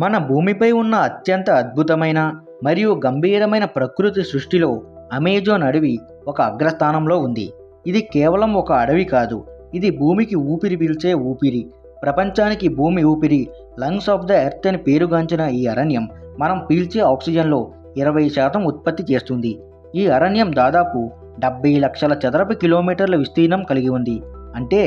మన భూమిపై ఉన్న అత్యంత అద్భుతమైన మరియు గంభీరమైన ప్రకృతి సృష్టిలో అమెజాన్ అడవి ఒక అగ్రస్థానంలో ఉంది. ఇది కేవలం ఒక అడవి కాదు, ఇది భూమికి ఊపిరి పీల్చే ఊపిరి. ప్రపంచానికి భూమి ఊపిరి, లంగ్స్ ఆఫ్ ద ఎర్త్ అని పేరుగాంచిన ఈ అరణ్యం మనం పీల్చే ఆక్సిజన్లో 20% ఉత్పత్తి చేస్తుంది. ఈ అరణ్యం దాదాపు 70 లక్షల చదరపు కిలోమీటర్ల విస్తీర్ణం కలిగి ఉంది. అంటే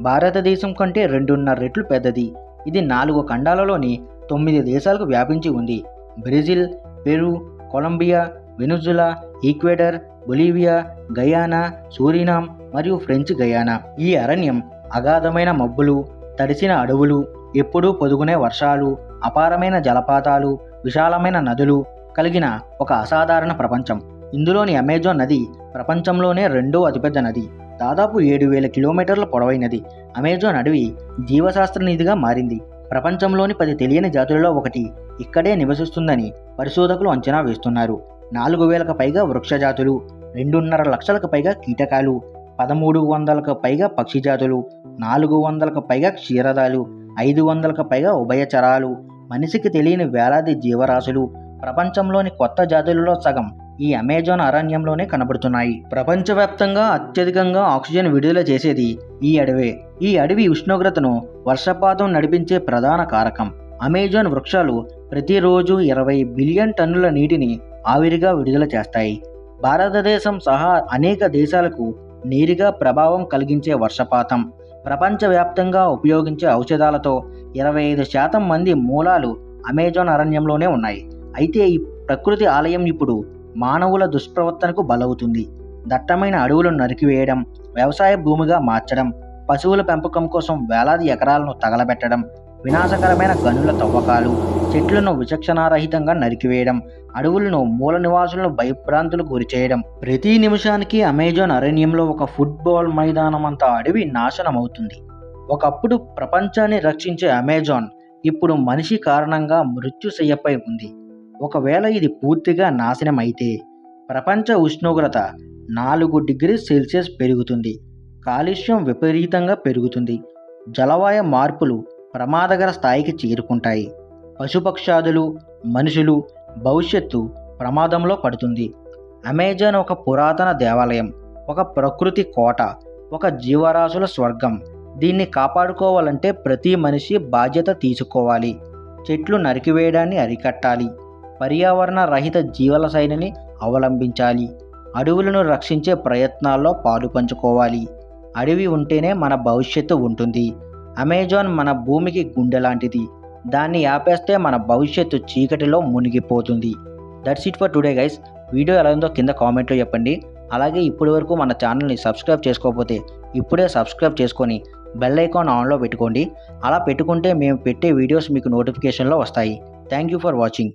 భారతదేశం కంటే 2.5 రెట్లు పెద్దది. ఇది 4 ఖండాలలోని 9 దేశాలకు వ్యాపించి ఉంది. Brazil, Peru, Colombia, Venezuela, Ecuador, Bolivia, Guyana, Suriname మరియు ఫ్రెంచ్ గయానా. ఈ అరణ్యం అగాధమైన మబ్బులు, తడిసిన అడవులు, ఎప్పుడూ పొదుగునే వర్షాలు, అపారమైన జలపాతాలు, విశాలమైన నదులు కలిగిన ఒక అసాధారణ ప్రపంచం. ఇందులోని అమెజాన్ నది ప్రపంచంలోనే 2వ అతిపెద్ద నది. దాదాపు 7,000 కిలోమీటర్ల పొడవైనది. అమెజాన్ అడవి జీవశాస్త్ర నిధిగా మారింది. ప్రపంచంలోని 10 తెలియని జాతులలో ఒకటి ఇక్కడే నివసిస్తుందని పరిశోధకులు అంచనా వేస్తున్నారు. 4,000కు పైగా వృక్ష జాతులు, 2.5 లక్షలకు పైగా కీటకాలు, 1,300కు పైగా పక్షి జాతులు, 400కు పైగా క్షీరదాలు, 500కు పైగా ఉభయచరాలు, మనిషికి తెలియని వేలాది జీవరాశులు. ప్రపంచంలోని కొత్త జాతులలో సగం ఈ అమెజాన్ అరణ్యంలోనే కనబడుతున్నాయి. ప్రపంచవ్యాప్తంగా అత్యధికంగా ఆక్సిజన్ విడుదల చేసేది ఈ అడవే. ఈ అడవి ఉష్ణోగ్రతను వర్షపాతం నడిపించే ప్రధాన కారకం. అమెజాన్ వృక్షాలు ప్రతిరోజు 20 బిలియన్ టన్నుల నీటిని ఆవిరిగా విడుదల చేస్తాయి. భారతదేశం సహా అనేక దేశాలకు నేరుగా ప్రభావం కలిగించే వర్షపాతం. ప్రపంచవ్యాప్తంగా ఉపయోగించే ఔషధాలతో 25% మంది మూలాలు అమెజాన్ అరణ్యంలోనే ఉన్నాయి. అయితే ఈ ప్రకృతి ఆలయం ఇప్పుడు మానవుల దుష్ప్రవర్తనకు బలవుతుంది. దట్టమైన అడవులను నరికివేయడం, వ్యవసాయ భూమిగా మార్చడం, పశువుల పెంపకం కోసం వేలాది ఎకరాలను తగలబెట్టడం, వినాశకరమైన గనుల తవ్వకాలు, చెట్లను విచక్షణారహితంగా నరికివేయడం, అడవులను మూల నివాసులను భయభ్రాంతులకు గురిచేయడం. ప్రతి నిమిషానికి అమెజాన్ అరణ్యంలో ఒక ఫుట్బాల్ మైదానమంత అడవి నాశనమవుతుంది. ఒకప్పుడు ప్రపంచాన్ని రక్షించే అమెజాన్ ఇప్పుడు మనిషి కారణంగా మృత్యుశయ్యపై ఉంది. ఒకవేళ ఇది పూర్తిగా నాశనం అయితే ప్రపంచ ఉష్ణోగ్రత 4 డిగ్రీ సెల్సియస్ పెరుగుతుంది. కాలుష్యం విపరీతంగా పెరుగుతుంది. జలవాయ మార్పులు ప్రమాదకర స్థాయికి చేరుకుంటాయి. పశుపక్షాదులు, మనుషులు భవిష్యత్తు ప్రమాదంలో పడుతుంది. అమెజాన్ ఒక పురాతన దేవాలయం, ఒక ప్రకృతి కోట, ఒక జీవరాశుల స్వర్గం. దీన్ని కాపాడుకోవాలంటే ప్రతి మనిషి బాధ్యత తీసుకోవాలి. చెట్లు నరికివేయడాన్ని అరికట్టాలి. పర్యావరణ రహిత జీవన శైలిని అవలంబించాలి. అడవులను రక్షించే ప్రయత్నాల్లో పాలు పంచుకోవాలి. అడవి ఉంటేనే మన భవిష్యత్తు ఉంటుంది. అమెజాన్ మన భూమికి గుండె లాంటిది. దాన్ని ఆపేస్తే మన భవిష్యత్తు చీకటిలో మునిగిపోతుంది. That's it for today guys. Video ఎలా ఉందో కింద కామెంట్లో చెప్పండి. అలాగే ఇప్పటి వరకు మన ఛానల్ని సబ్స్క్రైబ్ చేసుకోకపోతే ఇప్పుడే సబ్స్క్రైబ్ చేసుకొని బెల్ ఐకాన్ ఆన్లో పెట్టుకోండి. అలా పెట్టుకుంటే మేము పెట్టే వీడియోస్ మీకు నోటిఫికేషన్లో వస్తాయి. Thank you for watching.